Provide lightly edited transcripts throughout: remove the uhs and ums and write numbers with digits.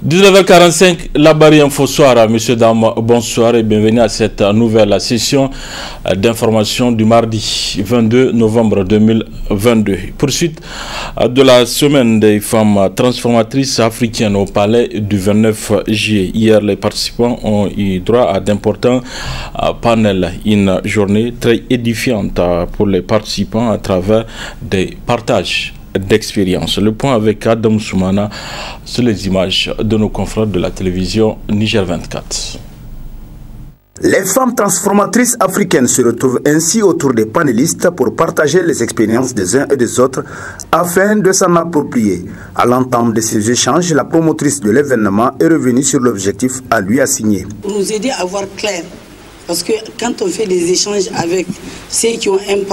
19h45, la barrière info soir. Messieurs, dames, bonsoir et bienvenue à cette nouvelle session d'information du mardi 22 novembre 2022. Poursuite de la semaine des femmes transformatrices africaines au palais du 29 juillet. Hier, les participants ont eu droit à d'importants panels. Une journée très édifiante pour les participants à travers des partages d'expérience. Le point avec Adam Soumana sur les images de nos confrères de la télévision Niger 24. Les femmes transformatrices africaines se retrouvent ainsi autour des panélistes pour partager les expériences des uns et des autres afin de s'en approprier. À l'entente de ces échanges, la promotrice de l'événement est revenue sur l'objectif à lui assigner. Pour nous aider à voir clair, parce que quand on fait des échanges avec ceux qui ont un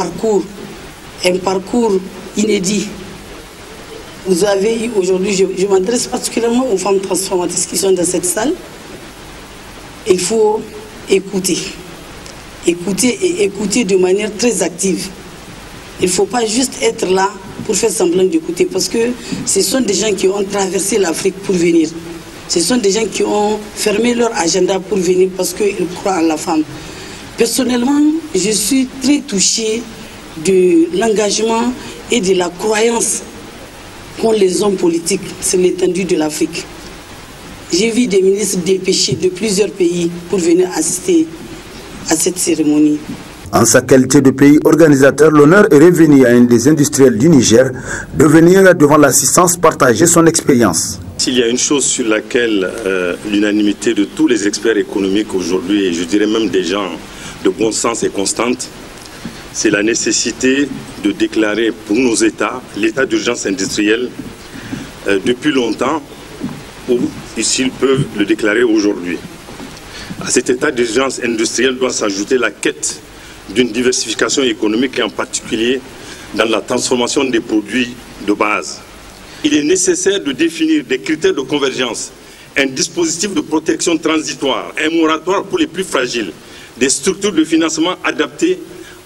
parcours inédit, vous avez eu aujourd'hui, je m'adresse particulièrement aux femmes transformatrices qui sont dans cette salle. Il faut écouter et écouter de manière très active. Il ne faut pas juste être là pour faire semblant d'écouter, parce que ce sont des gens qui ont traversé l'Afrique pour venir. Ce sont des gens qui ont fermé leur agenda pour venir parce qu'ils croient en la femme. Personnellement, je suis très touchée de l'engagement et de la croyance qu'ont les hommes politiques sur l'étendue de l'Afrique. J'ai vu des ministres dépêchés de plusieurs pays pour venir assister à cette cérémonie. En sa qualité de pays organisateur, l'honneur est revenu à un des industriels du Niger de venir devant l'assistance partager son expérience. S'il y a une chose sur laquelle l'unanimité de tous les experts économiques aujourd'hui, et je dirais même des gens de bon sens est constante, c'est la nécessité de déclarer pour nos États l'état d'urgence industrielle depuis longtemps, ou s'ils peuvent le déclarer aujourd'hui. À cet état d'urgence industrielle doit s'ajouter la quête d'une diversification économique et en particulier dans la transformation des produits de base. Il est nécessaire de définir des critères de convergence, un dispositif de protection transitoire, un moratoire pour les plus fragiles, des structures de financement adaptées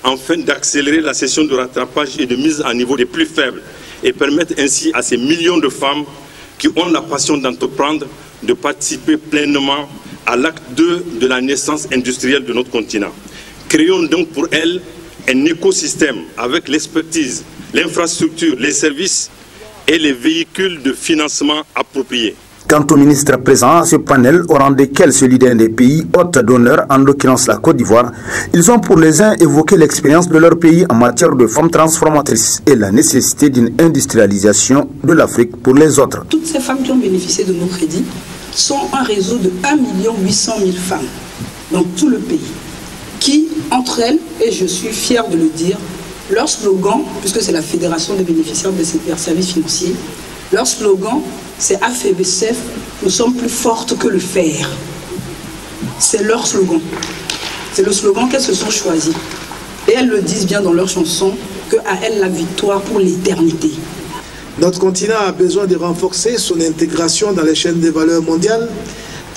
afin d'accélérer la session de rattrapage et de mise à niveau des plus faibles et permettre ainsi à ces millions de femmes qui ont la passion d'entreprendre de participer pleinement à l'acte 2 de la naissance industrielle de notre continent. Créons donc pour elles un écosystème avec l'expertise, l'infrastructure, les services et les véhicules de financement appropriés. Quant aux ministres présents à ce panel, au rang desquels celui d'un des pays hôtes d'honneur, en l'occurrence la Côte d'Ivoire, ils ont pour les uns évoqué l'expérience de leur pays en matière de femmes transformatrices et la nécessité d'une industrialisation de l'Afrique pour les autres. Toutes ces femmes qui ont bénéficié de nos crédits sont un réseau de 1 800 000 femmes dans tout le pays, qui, entre elles, et je suis fier de le dire, leur slogan, puisque c'est la Fédération des bénéficiaires des services financiers, leur slogan, c'est AFBCF, nous sommes plus fortes que le fer. C'est leur slogan. C'est le slogan qu'elles se sont choisis. Et elles le disent bien dans leur chanson, que à elles la victoire pour l'éternité. Notre continent a besoin de renforcer son intégration dans les chaînes de valeur mondiales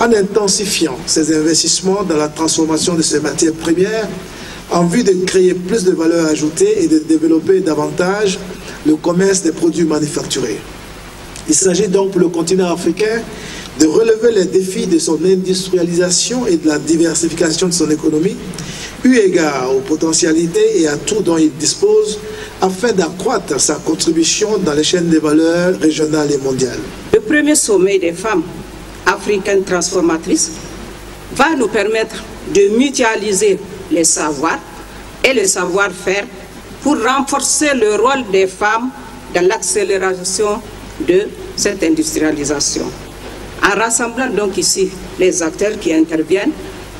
en intensifiant ses investissements dans la transformation de ses matières premières en vue de créer plus de valeur ajoutée et de développer davantage le commerce des produits manufacturés. Il s'agit donc pour le continent africain de relever les défis de son industrialisation et de la diversification de son économie, eu égard aux potentialités et atouts dont il dispose, afin d'accroître sa contribution dans les chaînes de valeur régionales et mondiales. Le premier sommet des femmes africaines transformatrices va nous permettre de mutualiser les savoirs et les savoir-faire pour renforcer le rôle des femmes dans l'accélération de cette industrialisation. En rassemblant donc ici les acteurs qui interviennent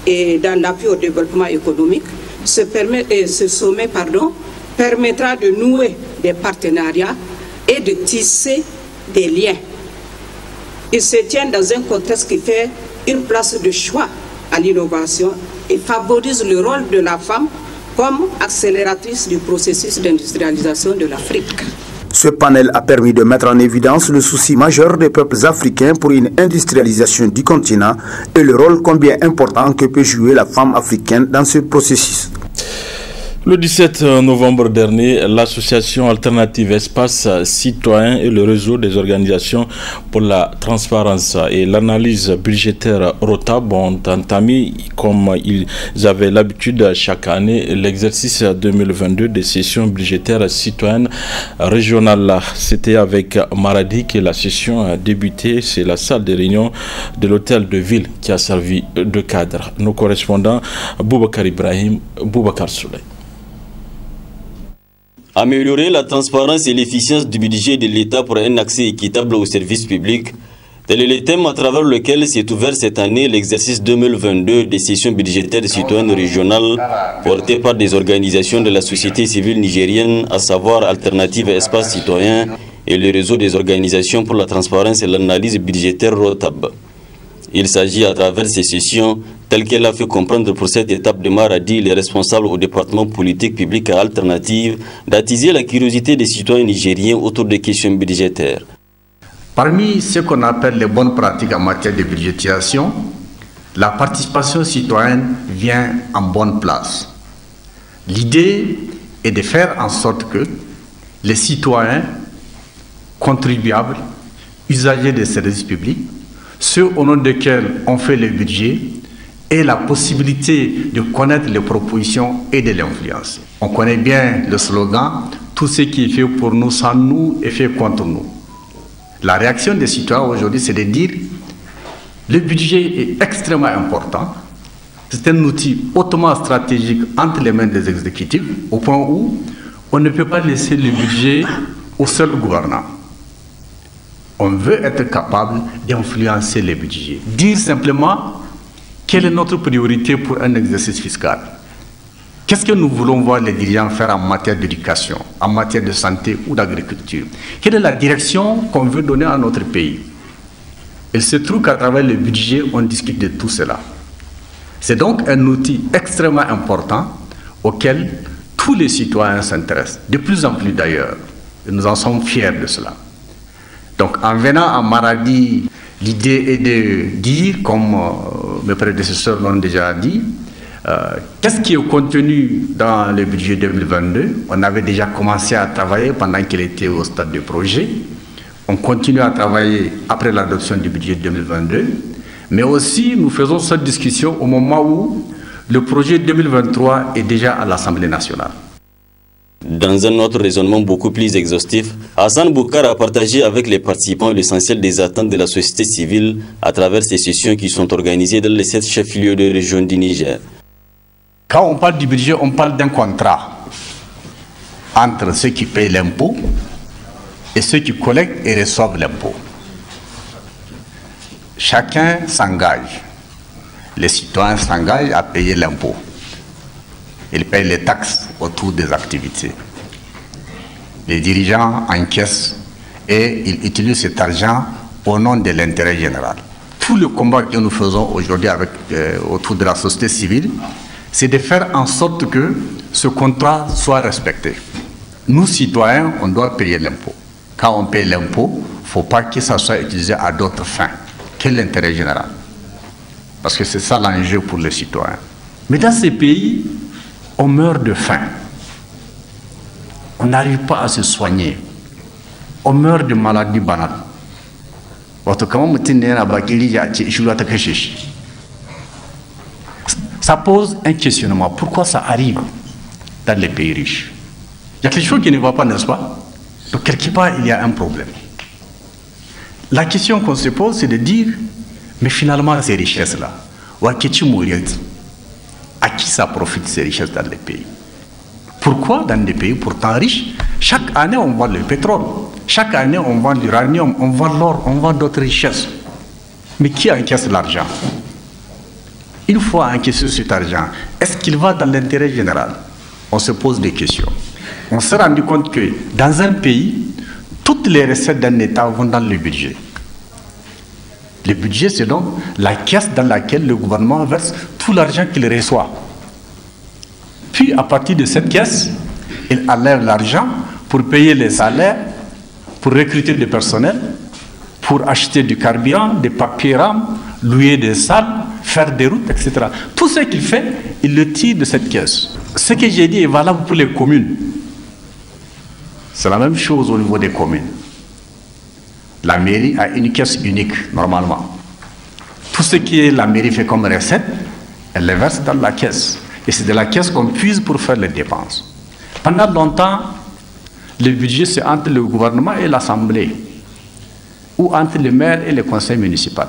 et dans l'appui au développement économique, ce sommet permettra de nouer des partenariats et de tisser des liens. Il se tient dans un contexte qui fait une place de choix à l'innovation et favorise le rôle de la femme comme accélératrice du processus d'industrialisation de l'Afrique. Ce panel a permis de mettre en évidence le souci majeur des peuples africains pour une industrialisation du continent et le rôle combien important que peut jouer la femme africaine dans ce processus. Le 17 novembre dernier, l'association alternative Espace Citoyen et le réseau des organisations pour la transparence et l'analyse budgétaire ROTAB ont entamé, comme ils avaient l'habitude chaque année, l'exercice 2022 des sessions budgétaires citoyennes régionales. C'était avec Maradi que la session a débuté. C'est la salle de réunion de l'hôtel de ville qui a servi de cadre. Nos correspondants, Boubacar Ibrahim, Boubacar Souley. Améliorer la transparence et l'efficience du budget de l'État pour un accès équitable aux services publics, tel est le thème à travers lequel s'est ouvert cette année l'exercice 2022 des sessions budgétaires citoyennes régionales portées par des organisations de la société civile nigérienne, à savoir Alternative Espace Citoyen et le réseau des organisations pour la transparence et l'analyse budgétaire ROTAB. Il s'agit à travers ces sessions, telles qu'elle a fait comprendre pour cette étape de Maradi les responsables au département politique public à Alternative, d'attiser la curiosité des citoyens nigériens autour des questions budgétaires. Parmi ce qu'on appelle les bonnes pratiques en matière de budgétisation, la participation citoyenne vient en bonne place. L'idée est de faire en sorte que les citoyens, contribuables, usagers des services publics, ceux au nom desquels on fait le budget, aient la possibilité de connaître les propositions et de l'influence. On connaît bien le slogan « Tout ce qui est fait pour nous sans nous est fait contre nous ». La réaction des citoyens aujourd'hui, c'est de dire « Le budget est extrêmement important, c'est un outil hautement stratégique entre les mains des exécutifs, au point où on ne peut pas laisser le budget au seul gouvernant. On veut être capable d'influencer les budgets. Dire simplement quelle est notre priorité pour un exercice fiscal. Qu'est-ce que nous voulons voir les dirigeants faire en matière d'éducation, en matière de santé ou d'agriculture? Quelle est la direction qu'on veut donner à notre pays? Il se trouve qu'à travers le budget, on discute de tout cela. C'est donc un outil extrêmement important auquel tous les citoyens s'intéressent, de plus en plus d'ailleurs. Et nous en sommes fiers de cela. Donc en venant à Maradi, l'idée est de dire, comme mes prédécesseurs l'ont déjà dit, qu'est-ce qui est contenu dans le budget 2022. On avait déjà commencé à travailler pendant qu'il était au stade de projet. On continue à travailler après l'adoption du budget 2022. Mais aussi, nous faisons cette discussion au moment où le projet 2023 est déjà à l'Assemblée nationale. Dans un autre raisonnement beaucoup plus exhaustif, Hassan Boukar a partagé avec les participants l'essentiel des attentes de la société civile à travers ces sessions qui sont organisées dans les 7 chefs-lieux de région du Niger. Quand on parle du budget, on parle d'un contrat entre ceux qui payent l'impôt et ceux qui collectent et reçoivent l'impôt. Chacun s'engage. Les citoyens s'engagent à payer l'impôt. Ils payent les taxes autour des activités. Les dirigeants encaissent et ils utilisent cet argent au nom de l'intérêt général. Tout le combat que nous faisons aujourd'hui autour de la société civile, c'est de faire en sorte que ce contrat soit respecté. Nous, citoyens, on doit payer l'impôt. Quand on paye l'impôt, il ne faut pas que ça soit utilisé à d'autres fins que l'intérêt général. Parce que c'est ça l'enjeu pour les citoyens. Mais dans ces pays, on meurt de faim. On n'arrive pas à se soigner. On meurt de maladies banales. Ça pose un questionnement. Pourquoi ça arrive dans les pays riches? Il y a quelque chose qui ne va pas, n'est-ce pas? Donc, quelque part, il y a un problème. La question qu'on se pose, c'est de dire, mais finalement, ces richesses-là, à qui ça profite ces richesses dans les pays? Pourquoi dans des pays pourtant riches, chaque année on vend le pétrole, chaque année on vend l'uranium, on vend l'or, on vend d'autres richesses. Mais qui encaisse l'argent? Une fois encaissé cet argent, est-ce qu'il va dans l'intérêt général? On se pose des questions. On s'est rendu compte que dans un pays, toutes les recettes d'un État vont dans le budget. Le budget, c'est donc la caisse dans laquelle le gouvernement verse tout l'argent qu'il reçoit. Puis, à partir de cette caisse, il enlève l'argent pour payer les salaires, pour recruter du personnel, pour acheter du carburant, des papiers rames, louer des salles, faire des routes, etc. Tout ce qu'il fait, il le tire de cette caisse. Ce que j'ai dit est valable pour les communes. C'est la même chose au niveau des communes. La mairie a une caisse unique, normalement. Tout ce que la mairie fait comme recette, elle les verse dans la caisse. Et c'est de la caisse qu'on puise pour faire les dépenses. Pendant longtemps, le budget, c'est entre le gouvernement et l'Assemblée, ou entre le maire et le conseil municipal.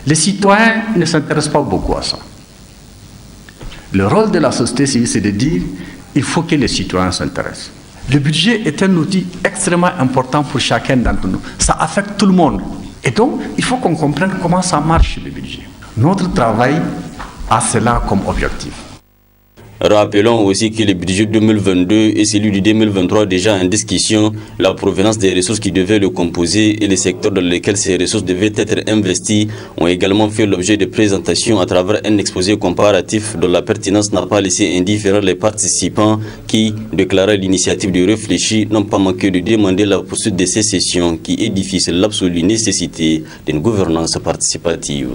Les citoyens ne s'intéressent pas beaucoup à ça. Le rôle de la société civile, c'est de dire il faut que les citoyens s'intéressent. Le budget est un outil extrêmement important pour chacun d'entre nous. Ça affecte tout le monde. Et donc, il faut qu'on comprenne comment ça marche, le budget. Notre travail a cela comme objectif. Rappelons aussi que le budget 2022 et celui du 2023 déjà en discussion, la provenance des ressources qui devaient le composer et les secteurs dans lesquels ces ressources devaient être investies ont également fait l'objet de présentations à travers un exposé comparatif dont la pertinence n'a pas laissé indifférents les participants qui, déclarant l'initiative de réfléchir, n'ont pas manqué de demander la poursuite de ces sessions qui édifient l'absolue nécessité d'une gouvernance participative.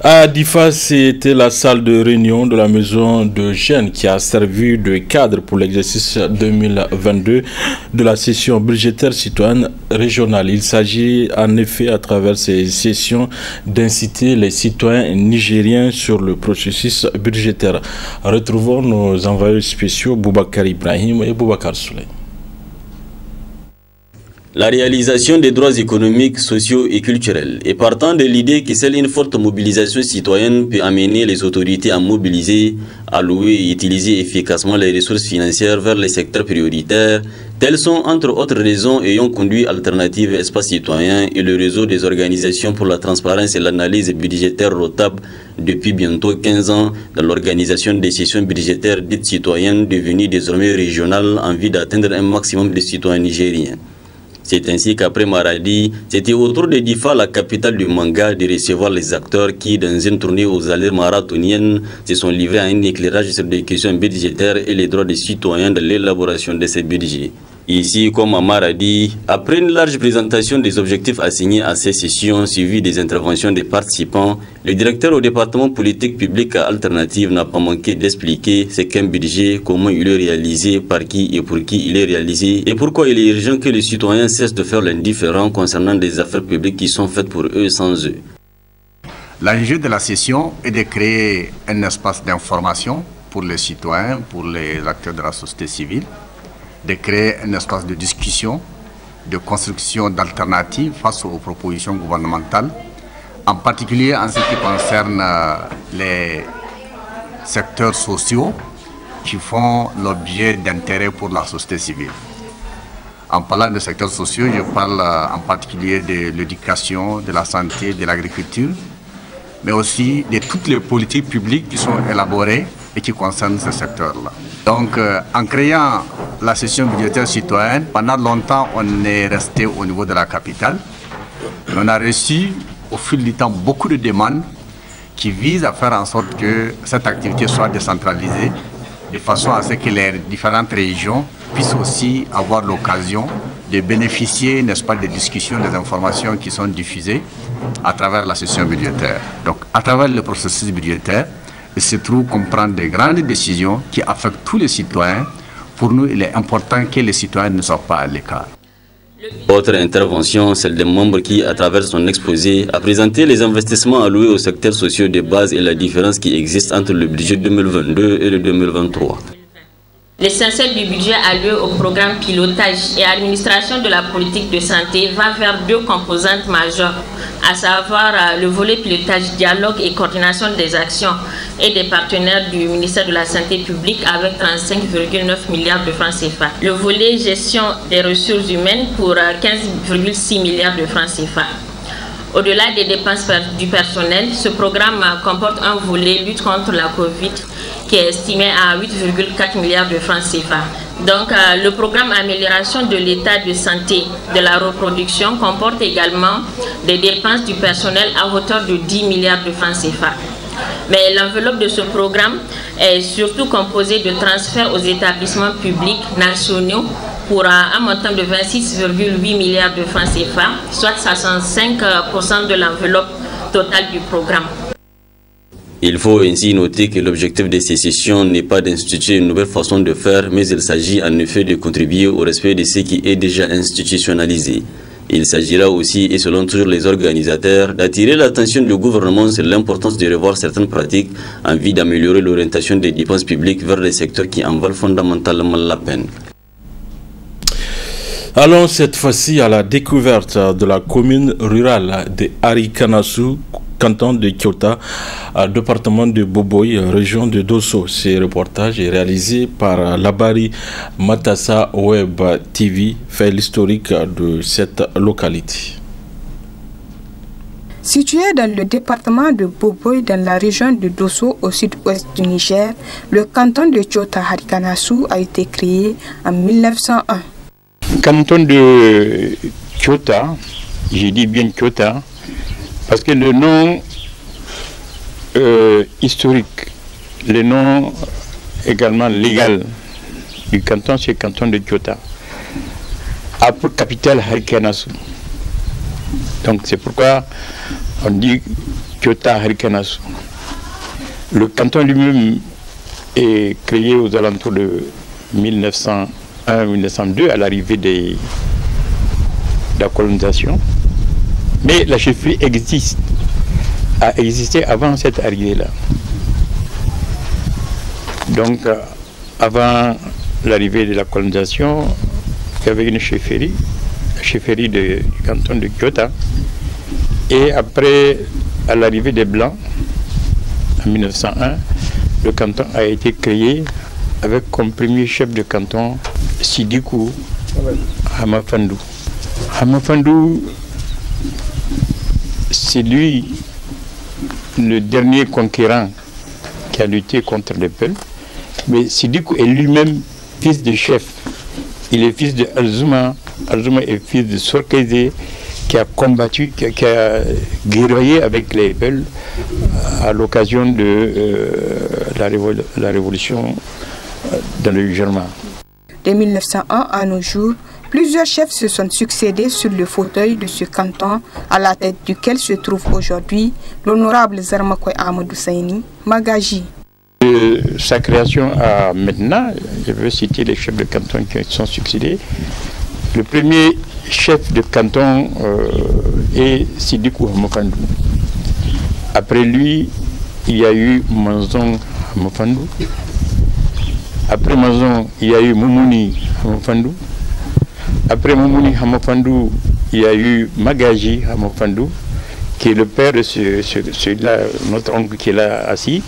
À Difa, c'était la salle de réunion de la maison de jeunes qui a servi de cadre pour l'exercice 2022 de la session budgétaire citoyenne régionale. Il s'agit en effet à travers ces sessions d'inciter les citoyens nigériens sur le processus budgétaire. Retrouvons nos envoyés spéciaux Boubacar Ibrahim et Boubacar Souley. La réalisation des droits économiques, sociaux et culturels et partant de l'idée que seule une forte mobilisation citoyenne peut amener les autorités à mobiliser, allouer et utiliser efficacement les ressources financières vers les secteurs prioritaires, telles sont entre autres raisons ayant conduit Alternative Espace Citoyen et le réseau des organisations pour la transparence et l'analyse budgétaire ROTAB depuis bientôt 15 ans dans l'organisation des sessions budgétaires dites citoyennes devenues désormais régionales en vue d'atteindre un maximum de citoyens nigériens. C'est ainsi qu'après Maradi, c'était au tour de Difa, la capitale du manga, de recevoir les acteurs qui, dans une tournée aux allures marathoniennes, se sont livrés à un éclairage sur des questions budgétaires et les droits des citoyens dans l'élaboration de ces budgets. Ici, comme à Maradi, après une large présentation des objectifs assignés à ces sessions suivies des interventions des participants, le directeur au département politique publique Alternative n'a pas manqué d'expliquer ce qu'un budget, comment il est réalisé, par qui et pour qui il est réalisé, et pourquoi il est urgent que les citoyens cessent de faire l'indifférent concernant des affaires publiques qui sont faites pour eux sans eux. L'enjeu de la session est de créer un espace d'information pour les citoyens, pour les acteurs de la société civile, de créer un espace de discussion, de construction d'alternatives face aux propositions gouvernementales, en particulier en ce qui concerne les secteurs sociaux qui font l'objet d'intérêt pour la société civile. En parlant de secteurs sociaux, je parle en particulier de l'éducation, de la santé, de l'agriculture, mais aussi de toutes les politiques publiques qui sont élaborées et qui concernent ce secteur-là. Donc, en créant la session budgétaire citoyenne, pendant longtemps, on est resté au niveau de la capitale. On a reçu, au fil du temps, beaucoup de demandes qui visent à faire en sorte que cette activité soit décentralisée, de façon à ce que les différentes régions puissent aussi avoir l'occasion de bénéficier, n'est-ce pas, des discussions, des informations qui sont diffusées à travers la session budgétaire. Donc, à travers le processus budgétaire, il se trouve qu'on prend des grandes décisions qui affectent tous les citoyens. Pour nous, il est important que les citoyens ne soient pas à l'écart. Autre intervention, celle des membres qui, à travers son exposé, a présenté les investissements alloués aux secteurs sociaux de base et la différence qui existe entre le budget 2022 et le 2023. L'essentiel du budget alloué au programme pilotage et administration de la politique de santé va vers deux composantes majeures, à savoir le volet pilotage, dialogue et coordination des actions et des partenaires du ministère de la Santé publique avec 35,9 milliards de francs CFA. Le volet gestion des ressources humaines pour 15,6 milliards de francs CFA. Au-delà des dépenses du personnel, ce programme comporte un volet lutte contre la Covid qui est estimé à 8,4 milliards de francs CFA. Donc, le programme amélioration de l'état de santé de la reproduction comporte également des dépenses du personnel à hauteur de 10 milliards de francs CFA. Mais l'enveloppe de ce programme est surtout composée de transferts aux établissements publics nationaux pour un montant de 26,8 milliards de francs CFA, soit 65% de l'enveloppe totale du programme. Il faut ainsi noter que l'objectif de ces sessions n'est pas d'instituer une nouvelle façon de faire, mais il s'agit en effet de contribuer au respect de ce qui est déjà institutionnalisé. Il s'agira aussi, et selon toujours les organisateurs, d'attirer l'attention du gouvernement sur l'importance de revoir certaines pratiques en vue d'améliorer l'orientation des dépenses publiques vers les secteurs qui en valent fondamentalement la peine. Allons cette fois-ci à la découverte de la commune rurale de Harikanasu, canton de Kyota, département de Boboy, région de Dosso. Ce reportage est réalisé par Labari Matassa Web TV, fait l'historique de cette localité. Situé dans le département de Boboy, dans la région de Dosso, au sud-ouest du Niger, le canton de Kyota Harikanasu a été créé en 1901. Le canton de Kyota, j'ai dit bien Kyota, parce que le nom historique, le nom également légal du canton, c'est le canton de Kyota. A pour capitale Harikanasu. Donc c'est pourquoi on dit Kyota Harikanasu. Le lui-même est créé aux alentours de 1901-1902 à l'arrivée de la colonisation. Mais la chefferie a existé avant cette arrivée-là. Donc, avant l'arrivée de la colonisation, il y avait une chefferie, la chefferie du canton de Kyota. Et après, à l'arrivée des Blancs, en 1901, le canton a été créé avec comme premier chef de canton Sidikou Hamafandou. Hamafandou, c'est lui le dernier conquérant qui a lutté contre les Peuls. Mais Sidikou est lui-même fils de chef. Il est fils de Alzuma. Alzuma est fils de Sorkeze qui a combattu, qui a guerroyé avec les Peuls à l'occasion de la révolution dans le Germain. De 1901 à nos jours, plusieurs chefs se sont succédés sur le fauteuil de ce canton, à la tête duquel se trouve aujourd'hui l'honorable Zarmakoy Amadou Saini Magaji. De sa création à maintenant, je veux citer les chefs de canton qui sont succédés. Le premier chef de canton est Sidikou Hamafandou. Après lui, il y a eu Manzon Hamafandou. Après Manzon, il y a eu Moumouni Hamafandou. Après Moumouni Hamafandou, il y a eu Magaji Hamafandou, qui est le père de celui-là, notre oncle qui est là assis.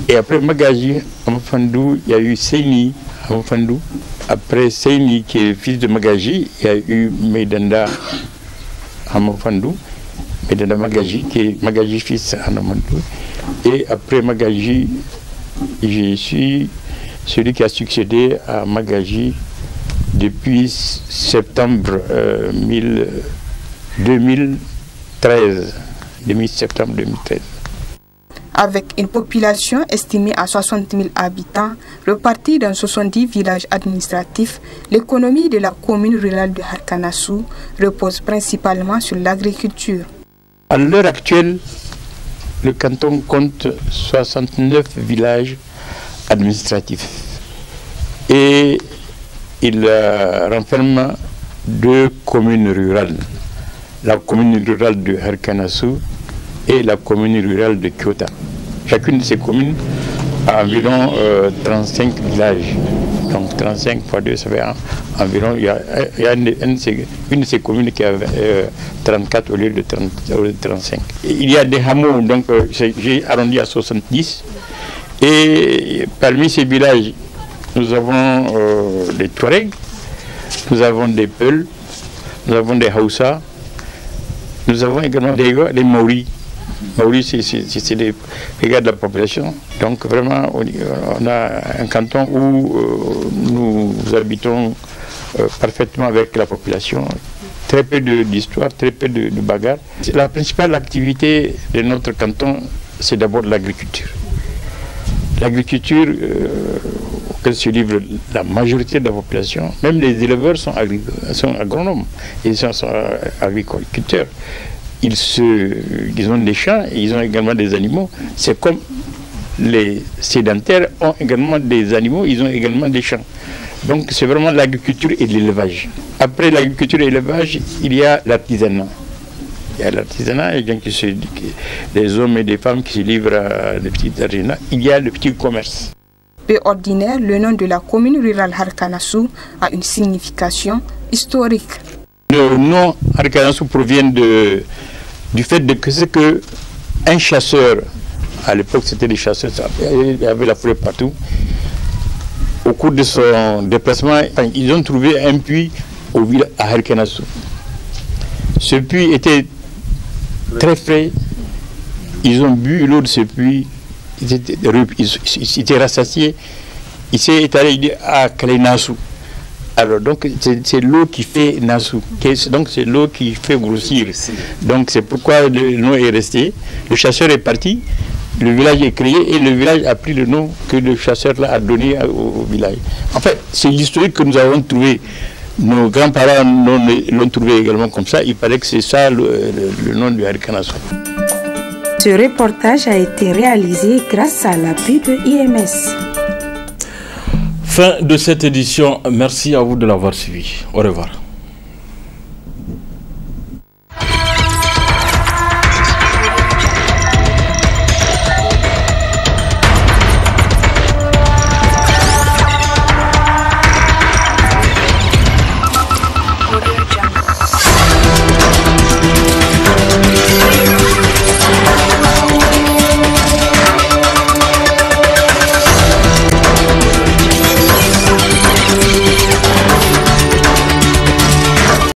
Et après Magaji Hamafandou, il y a eu Seini Hamafandou. Après Seini, qui est le fils de Magaji, il y a eu Medanda Hamafandou. Medanda Magaji, qui est Magaji fils Hamafandou. Et après Magaji, je suis celui qui a succédé à Magaji depuis septembre 2013. Septembre 2013. Avec une population estimée à 60 000 habitants, repartis dans 70 villages administratifs, l'économie de la commune rurale de Harikanasu repose principalement sur l'agriculture. À l'heure actuelle, le canton compte 69 villages administratifs et il renferme 2 communes rurales, la commune rurale de Harikanasu et la commune rurale de Kyota. Chacune de ces communes a environ 35 villages. Donc 35 fois 2, ça fait environ, il y a une de ces communes qui a 34 au lieu de 35. Il y a des hameaux, donc j'ai arrondi à 70. Et parmi ces villages, nous avons des Touaregs, nous avons des Peuls, nous avons des Hausa, nous avons également des Maoris. Maoris, c'est des gars de la population. Donc vraiment, on a un canton où nous habitons parfaitement avec la population. Très peu d'histoire, très peu de bagarres. La principale activité de notre canton, c'est d'abord l'agriculture. L'agriculture auquel se livre la majorité de la population, même les éleveurs sont agronomes, ils sont agriculteurs. ils ont des champs et ils ont également des animaux. C'est comme les sédentaires ont également des animaux, ils ont également des champs. Donc c'est vraiment l'agriculture et l'élevage. Après l'agriculture et l'élevage, il y a l'artisanat. Il y a l'artisanat, des hommes et des femmes qui se livrent à des petits artisanats. Il y a le petit commerce. Peu ordinaire, le nom de la commune rurale Harkanassou a une signification historique. Le nom Harkanassou provient du fait que c'est qu'un chasseur, à l'époque c'était des chasseurs, il y avait la forêt partout. Au cours de son déplacement, ils ont trouvé un puits au village à Harkanassou. Ce puits était très frais. Ils ont bu l'eau de ce puits. Ils étaient rassasiés. Il s'est étalé à Kalenassou. Alors donc c'est l'eau qui fait Nassou. Donc c'est l'eau qui fait grossir. Donc c'est pourquoi le nom est resté. Le chasseur est parti. Le village est créé et le village a pris le nom que le chasseur a donné au village. En fait, c'est l'historique que nous avons trouvé. Nos grands-parents l'ont trouvé également comme ça. Il paraît que c'est ça le nom du Harkanassou. Ce reportage a été réalisé grâce à l'appui de IMS. Fin de cette édition. Merci à vous de l'avoir suivi. Au revoir.